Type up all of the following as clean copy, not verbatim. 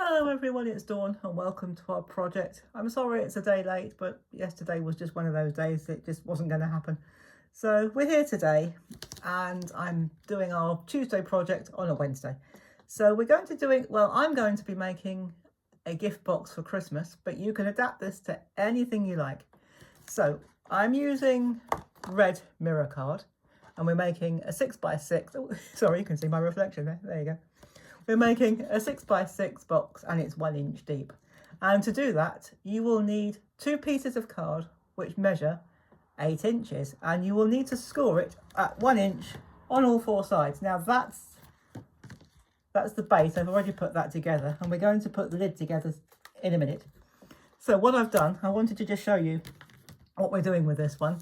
Hello everyone, it's Dawn and welcome to our project. I'm sorry it's a day late, but yesterday was just one of those days that just wasn't going to happen. So we're here today and I'm doing our Tuesday project on a Wednesday. So we're going to do it, well, I'm going to be making a gift box for Christmas, but you can adapt this to anything you like. So I'm using red mirror card and we're making a 6x6. Oh, sorry, you can see my reflection there. There you go. We're making a 6x6 box and it's 1 inch deep. And to do that, you will need 2 pieces of card which measure 8 inches, and you will need to score it at 1 inch on all 4 sides. Now that's the base. I've already put that together and we're going to put the lid together in a minute. So what I've done, I wanted to just show you what we're doing with this one.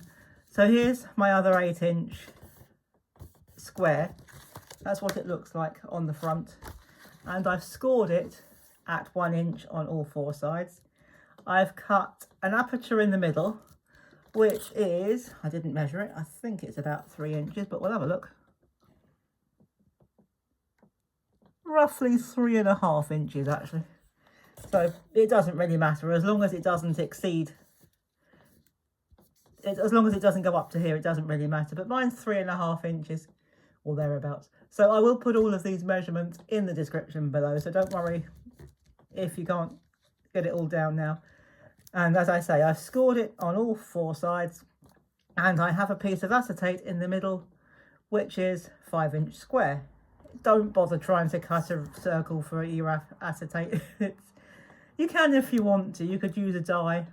So here's my other 8 inch square. That's what it looks like on the front. And I've scored it at 1 inch on all 4 sides. I've cut an aperture in the middle, which is, I didn't measure it, I think it's about 3 inches, but we'll have a look. Roughly 3.5 inches actually. So it doesn't really matter, as long as it doesn't exceed, as long as it doesn't go up to here, it doesn't really matter. But mine's 3.5 inches or thereabouts. So I will put all of these measurements in the description below, so don't worry if you can't get it all down now. And as I say, I've scored it on all 4 sides, and I have a piece of acetate in the middle, which is 5 inch square. Don't bother trying to cut a circle for your acetate. You can if you want to, you could use a die,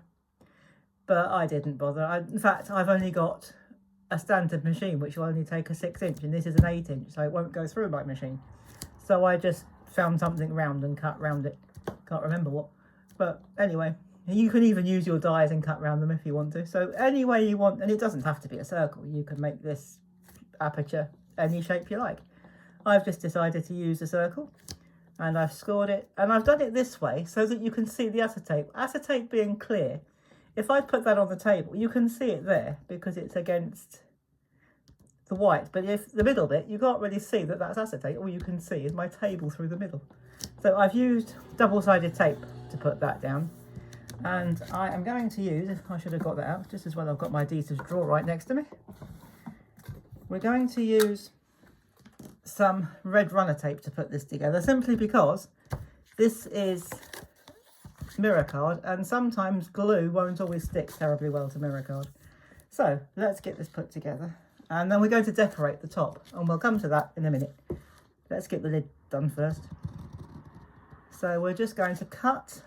but I didn't bother. In fact, I've only got a standard machine which will only take a 6 inch, and this is an 8 inch, so it won't go through my machine. So I just found something round and cut round it. Can't remember what, but anyway, you can even use your dies and cut round them if you want to. So any way you want, and it doesn't have to be a circle, you can make this aperture any shape you like. I've just decided to use a circle and I've scored it, and I've done it this way so that you can see the acetate. Acetate being clear, if I put that on the table, you can see it there because it's against the white. But if the middle bit, you can't really see that that's acetate. All you can see is my table through the middle. So I've used double-sided tape to put that down. And I am going to use, I should have got that out, just as well I've got my adhesive drawer right next to me. We're going to use some red runner tape to put this together, simply because this is mirror card and sometimes glue won't always stick terribly well to mirror card. So let's get this put together and then we're going to decorate the top, and we'll come to that in a minute. Let's get the lid done first. So we're just going to cut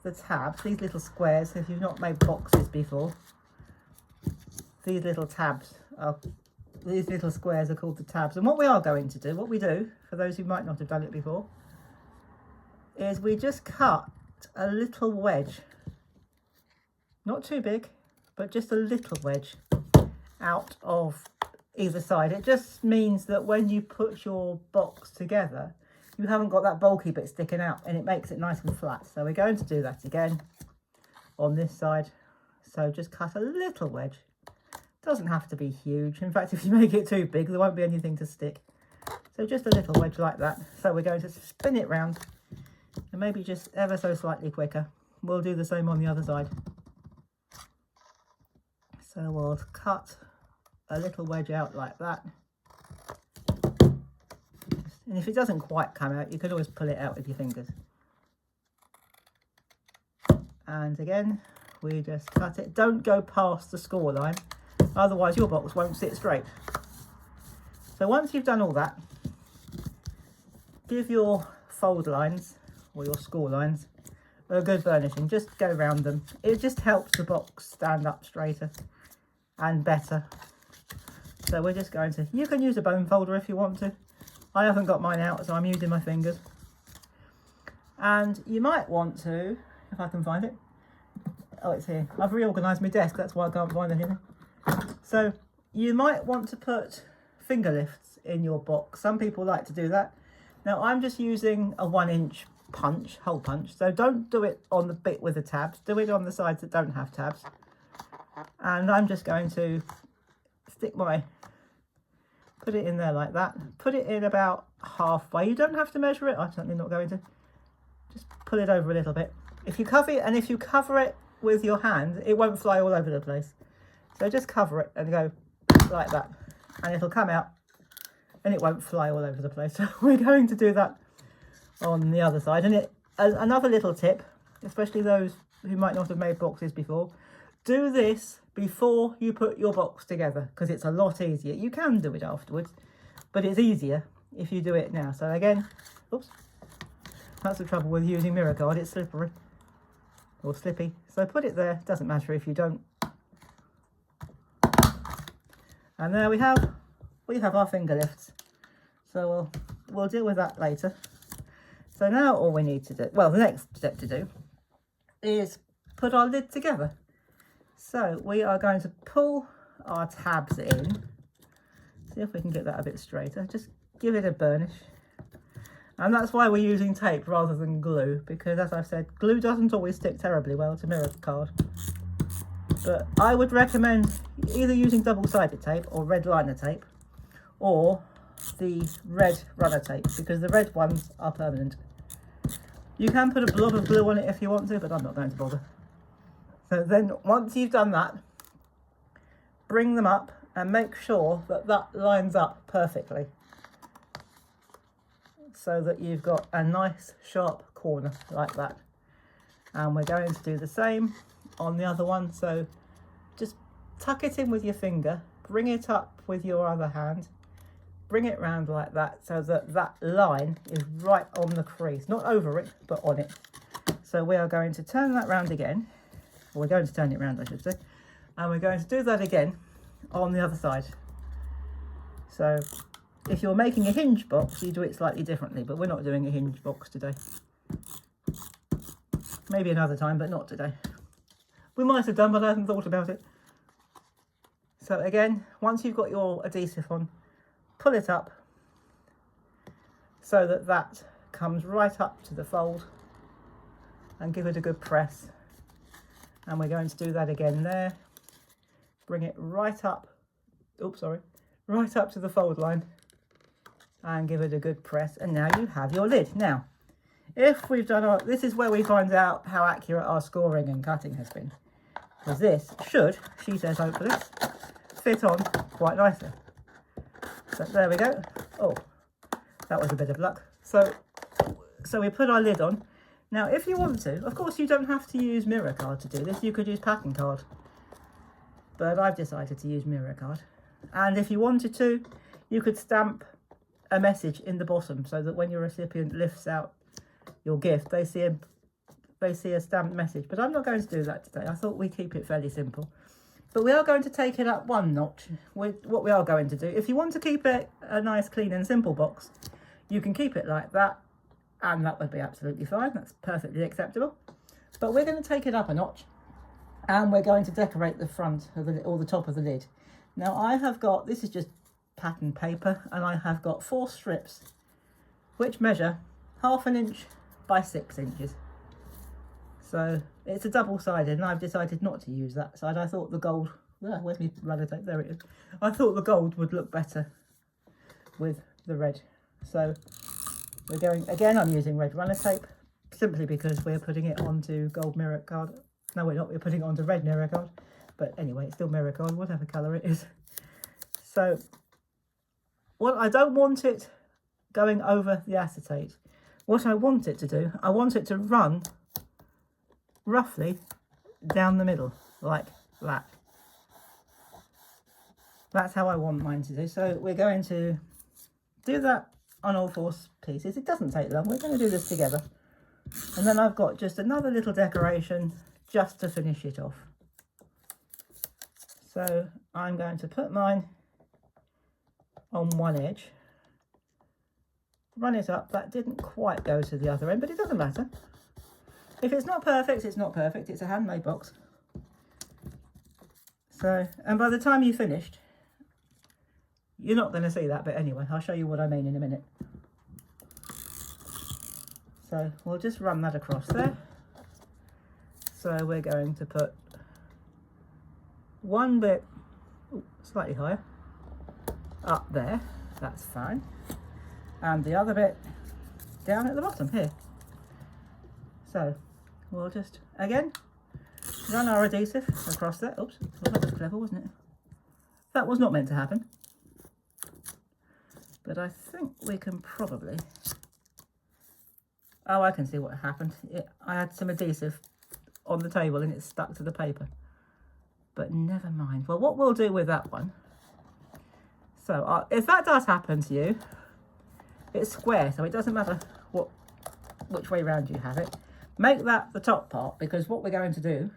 the tabs, these little squares. If you've not made boxes before, these little tabs are, these little squares are called the tabs. And what we are going to do, what we do, for those who might not have done it before, is we just cut a little wedge, not too big, but just a little wedge out of either side. It just means that when you put your box together, you haven't got that bulky bit sticking out, and it makes it nice and flat. So we're going to do that again on this side. So just cut a little wedge. Doesn't have to be huge. In fact, if you make it too big, there won't be anything to stick. So just a little wedge like that. So we're going to spin it round, and maybe just ever so slightly quicker. We'll do the same on the other side. So we'll cut a little wedge out like that. And if it doesn't quite come out, you could always pull it out with your fingers. And again, we just cut it. Don't go past the score line, otherwise your box won't sit straight. So once you've done all that, give your fold lines or your score lines a good burnishing. Just go around them. It just helps the box stand up straighter and better. So we're just going to, you can use a bone folder if you want to. I haven't got mine out, so I'm using my fingers. And you might want to, if I can find it. Oh, it's here. I've reorganised my desk, that's why I can't find anything. So you might want to put finger lifts in your box. Some people like to do that. Now I'm just using a 1 inch punch, hole punch. So don't do it on the bit with the tabs. Do it on the sides that don't have tabs. And I'm just going to stick my, put it in there like that. Put it in about halfway. You don't have to measure it. I'm certainly not going to. Just pull it over a little bit. If you cover it, and if you cover it with your hand, it won't fly all over the place. So just cover it and go like that, and it'll come out and it won't fly all over the place. So we're going to do that on the other side. And it, another little tip, especially those who might not have made boxes before, do this before you put your box together, because it's a lot easier. You can do it afterwards, but it's easier if you do it now. So again, oops, that's the trouble with using mirror card, it's slippery or slippy. So put it there, doesn't matter if you don't. And there we have our finger lifts. So we'll deal with that later. So now all we need to do, well, the next step to do is put our lid together. So we are going to pull our tabs in. See if we can get that a bit straighter. Just give it a burnish. And that's why we're using tape rather than glue, because as I've said, glue doesn't always stick terribly well to mirror card. But I would recommend either using double-sided tape or red liner tape, or the red runner tape, because the red ones are permanent. You can put a blob of glue on it if you want to, but I'm not going to bother. So then once you've done that, bring them up and make sure that that lines up perfectly, so that you've got a nice sharp corner like that. And we're going to do the same on the other one. So just tuck it in with your finger, bring it up with your other hand, bring it round like that, so that that line is right on the crease, not over it, but on it. So we are going to turn that round again. We're going to turn it round, I should say. And we're going to do that again on the other side. So if you're making a hinge box, you do it slightly differently, but we're not doing a hinge box today. Maybe another time, but not today. We might have done, but I hadn't thought about it. So again, once you've got your adhesive on, pull it up so that that comes right up to the fold, and give it a good press. And we're going to do that again there. Bring it right up, right up to the fold line, and give it a good press. And now you have your lid. Now, if we've done our, this is where we find out how accurate our scoring and cutting has been. Because this should, she says hopefully, fit on quite nicely. So there we go. Oh, that was a bit of luck. So we put our lid on. Now, if you want to, of course, you don't have to use mirror card to do this. You could use packing card. But I've decided to use mirror card. And if you wanted to, you could stamp a message in the bottom, so that when your recipient lifts out your gift, they see a stamped message. But I'm not going to do that today. I thought we'd keep it fairly simple. But we are going to take it up one notch with what we are going to do. If you want to keep it a nice, clean and simple box, you can keep it like that, and that would be absolutely fine. That's perfectly acceptable. But we're going to take it up a notch, and we're going to decorate the front of the, or the top of the lid. Now I have got, this is just pattern paper, and I have got 4 strips which measure 1/2 inch by 6 inches. So it's a double-sided, and I've decided not to use that side. I thought the gold, where's my runner tape? There it is. I thought the gold would look better with the red. So we're going, again, I'm using red runner tape, simply because we're putting it onto gold mirror card. No, we're not, we're putting it onto red mirror card. But anyway, it's still mirror card, whatever colour it is. So what I don't want it going over the acetate. What I want it to do, I want it to run roughly down the middle, like that. That's how I want mine to do. So we're going to do that on all 4 pieces. It doesn't take long. We're going to do this together. And then I've got just another little decoration just to finish it off. So I'm going to put mine on one edge, run it up. That didn't quite go to the other end, but it doesn't matter. If it's not perfect, it's not perfect. It's a handmade box. So, and by the time you've finished, you're not going to see that bit anyway. I'll show you what I mean in a minute. So we'll just run that across there. So we're going to put one bit slightly higher up there. That's fine. and the other bit down at the bottom here. So we'll just again run our adhesive across there. Oops, well, that was clever, wasn't it? That was not meant to happen, but I think we can probably, oh, I can see what happened. I had some adhesive on the table and it stuck to the paper, but never mind. Well, what we'll do with that one, so if that does happen to you, it's square, so it doesn't matter which way round you have it. Make that the top part, because what we're going to do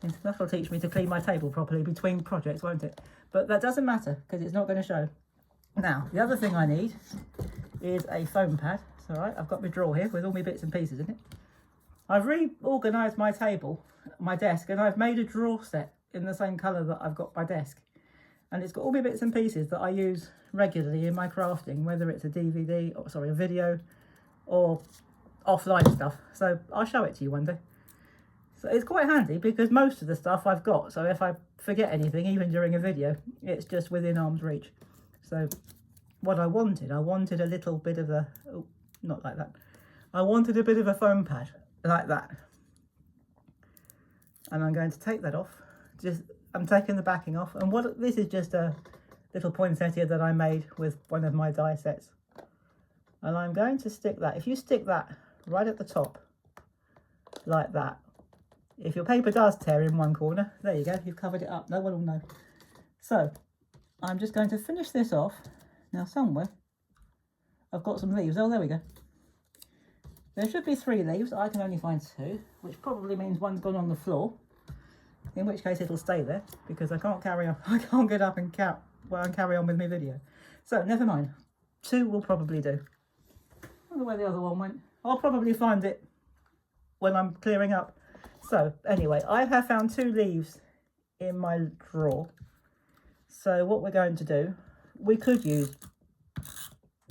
is that'll teach me to clean my table properly between projects, won't it? But that doesn't matter because it's not going to show. Now, the other thing I need is a foam pad. It's all right, I've got my drawer here with all my bits and pieces in it. I've reorganised my table, my desk, and I've made a drawer set in the same colour that I've got my desk. And it's got all my bits and pieces that I use regularly in my crafting, whether it's a video or offline stuff. So I'll show it to you one day. So it's quite handy because most of the stuff I've got, so if I forget anything, even during a video, it's just within arm's reach. So what I wanted a little bit of a, oh, not like that. I wanted a bit of a foam pad like that. And I'm going to take that off. I'm taking the backing off. And this is just a little poinsettia that I made with one of my die sets. And I'm going to stick that, if you stick that right at the top, like that, if your paper does tear in one corner, there you go, you've covered it up, no one will know. So I'm just going to finish this off. Now somewhere I've got some leaves. Oh, there we go. There should be 3 leaves. I can only find 2, which probably means one's gone on the floor, in which case it'll stay there because I can't carry on. I can't get up and carry on with my video. So never mind. 2 will probably do. I wonder where the other one went. I'll probably find it when I'm clearing up. So anyway, I have found 2 leaves in my drawer. So what we're going to do, we could use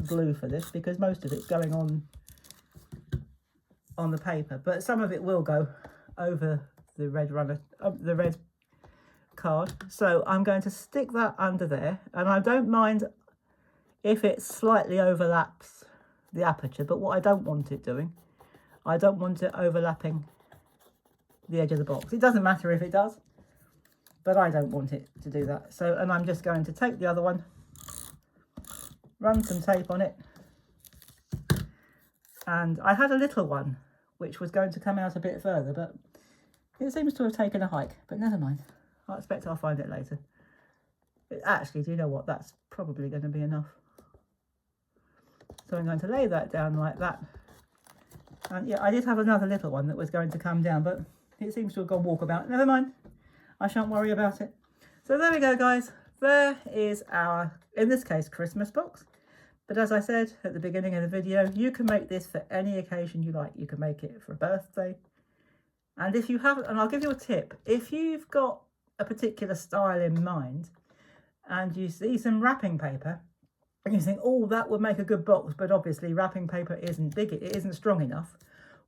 glue for this because most of it's going on the paper, but some of it will go over the red the red card. So I'm going to stick that under there, and I don't mind if it slightly overlaps the aperture, but what I don't want it doing, I don't want it overlapping the edge of the box. It doesn't matter if it does, but I don't want it to do that. So, and I'm just going to take the other one, run some tape on it, and I had a little one which was going to come out a bit further, but it seems to have taken a hike, but never mind. I expect I'll find it later. Actually, do you know what? That's probably going to be enough. So I'm going to lay that down like that. And yeah, I did have another little one that was going to come down, but it seems to have gone walkabout. Never mind. I shan't worry about it. So there we go, guys. There is our, in this case, Christmas box. But as I said at the beginning of the video, you can make this for any occasion you like. You can make it for a birthday. And if you haven't, and I'll give you a tip, if you've got a particular style in mind and you see some wrapping paper and you think, oh, that would make a good box, but obviously wrapping paper isn't big, it isn't strong enough.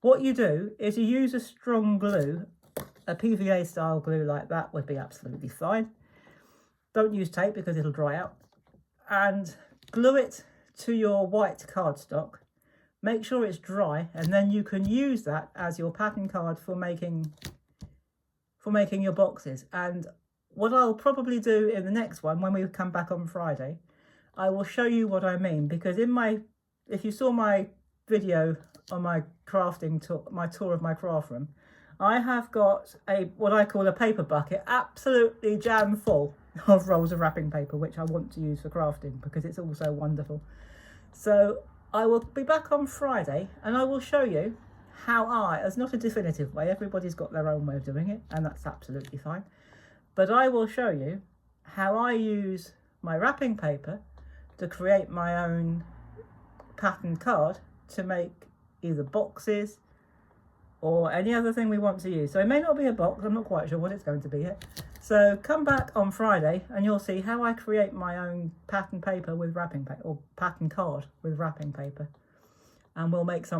What you do is you use a strong glue, a PVA style glue like that would be absolutely fine. Don't use tape because it'll dry out. And glue it to your white cardstock. Make sure it's dry, and then you can use that as your pattern card for making your boxes. And what I'll probably do in the next one, when we come back on Friday, I will show you what I mean, because if you saw my video on my crafting tour, my tour of my craft room, I have got what I call a paper bucket, absolutely jam full of rolls of wrapping paper, which I want to use for crafting because it's also wonderful. So I will be back on Friday and I will show you how it's not a definitive way, everybody's got their own way of doing it, and that's absolutely fine. But I will show you how I use my wrapping paper to create my own pattern card to make either boxes or any other thing we want to use. So it may not be a box, I'm not quite sure what it's going to be yet. So come back on Friday and you'll see how I create my own pattern paper with wrapping paper, or pattern card with wrapping paper. And we'll make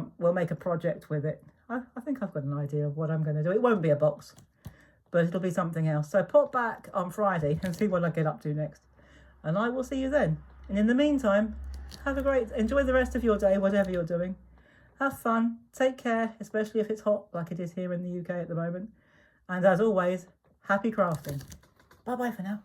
a project with it. I think I've got an idea of what I'm going to do. It won't be a box, but it'll be something else. So pop back on Friday and see what I get up to next. And I will see you then. And in the meantime, enjoy the rest of your day, whatever you're doing. Have fun, take care, especially if it's hot like it is here in the UK at the moment. And as always, happy crafting. Bye bye for now.